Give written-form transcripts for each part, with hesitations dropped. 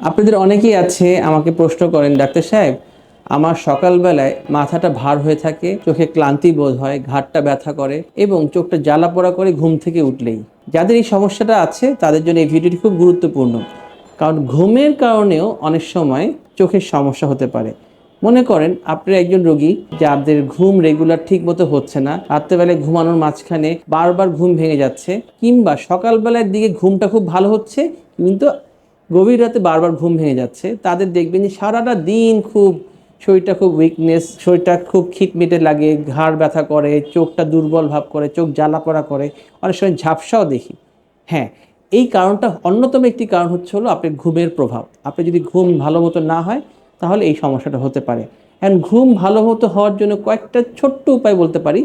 আপনাদের অনেকেই আছে আমাকে প্রশ্ন করেন, ডাক্তার সাহেব আমার সকালবেলায় মাথাটা ভার হয়ে থাকে, চোখে ক্লান্তি বোধ হয়, ঘাড়টা ব্যথা করে এবং চোখটা জ্বালা পোড়া করে ঘুম থেকে উঠলেই। যাদের এই সমস্যাটা আছে তাদের জন্য এই ভিডিওটি খুব গুরুত্বপূর্ণ, কারণ ঘুমের কারণেও অনেক সময় চোখের সমস্যা হতে পারে। মনে করেন আপনি একজন রোগী যাদের ঘুম রেগুলার ঠিক মতো হচ্ছে না, রাত্রেবেলায় ঘুমানোর মাঝখানে বারবার ঘুম ভেঙে যাচ্ছে, কিংবা সকালবেলার দিকে ঘুমটা খুব ভালো হচ্ছে কিন্তু গভীর রাতে বারবার ঘুম ভেঙে যাচ্ছে। তাদের দেখবেন যে সারাটা দিন শরীরটা খুব উইকনেস, শরীরটা খুব খিটমিটে লাগে, ঘাড় ব্যথা করে, চোখটা দুর্বল ভাব করে, চোখ জ্বালা পোড়া করে, অনেক সময় ঝাপসাও দেখি। হ্যাঁ, এই কারণটা অন্যতম একটি কারণ হলো আপনার ঘুমের প্রভাব। আপনি যদি ঘুম ভালো মতো না হয় তাহলে এই সমস্যাটা হতে পারে। এখন ঘুম ভালো মতো হওয়ার জন্য কয়েকটা ছোট্ট উপায় বলতে পারি।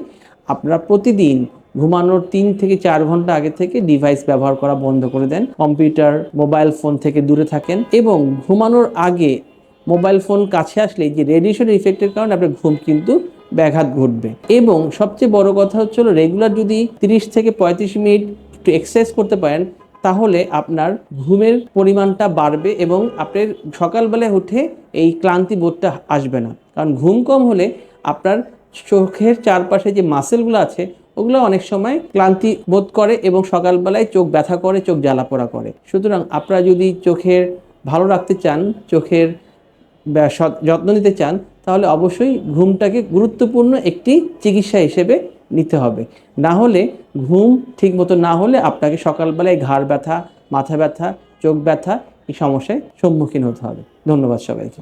আপনারা প্রতিদিন ঘুমানোর 3 থেকে 4 ঘন্টা আগে থেকে ডিভাইস ব্যবহার করা বন্ধ করে দেন, কম্পিউটার মোবাইল ফোন থেকে দূরে থাকেন এবং ঘুমানোর আগে মোবাইল ফোন কাছে আসলে যে রেডিয়েশন ইফেক্টের কারণে আপনার ঘুম কিন্তু ব্যাঘাত ঘটবে। এবং সবচেয়ে বড় কথা হলো রেগুলার যদি 30 থেকে 35 মিনিট একটু এক্সারসাইজ করতে পারেন তাহলে আপনার ঘুমের পরিমাণটা বাড়বে এবং আপনার সকালবেলায় উঠে এই ক্লান্তি বোধটা আসবে না। কারণ ঘুম কম হলে আপনার চোখের চারপাশে যে মাসেলগুলো আছে ওগুলো অনেক সময় ক্লান্তি বোধ করে এবং সকালবেলায় চোখ ব্যথা করে, চোখ জ্বালাপোড়া করে। সুতরাং আপনারা যদি চোখের ভালো রাখতে চান, চোখের যত্ন নিতে চান, তাহলে অবশ্যই ঘুমটাকে গুরুত্বপূর্ণ একটি চিকিৎসা হিসেবে নিতে হবে। না হলে ঘুম ঠিক মতো না হলে আপনাকে সকালবেলায় ঘাড় ব্যথা, মাথা ব্যথা, চোখ ব্যথা এই সমস্যায় সম্মুখীন হতে হবে। ধন্যবাদ সবাইকে।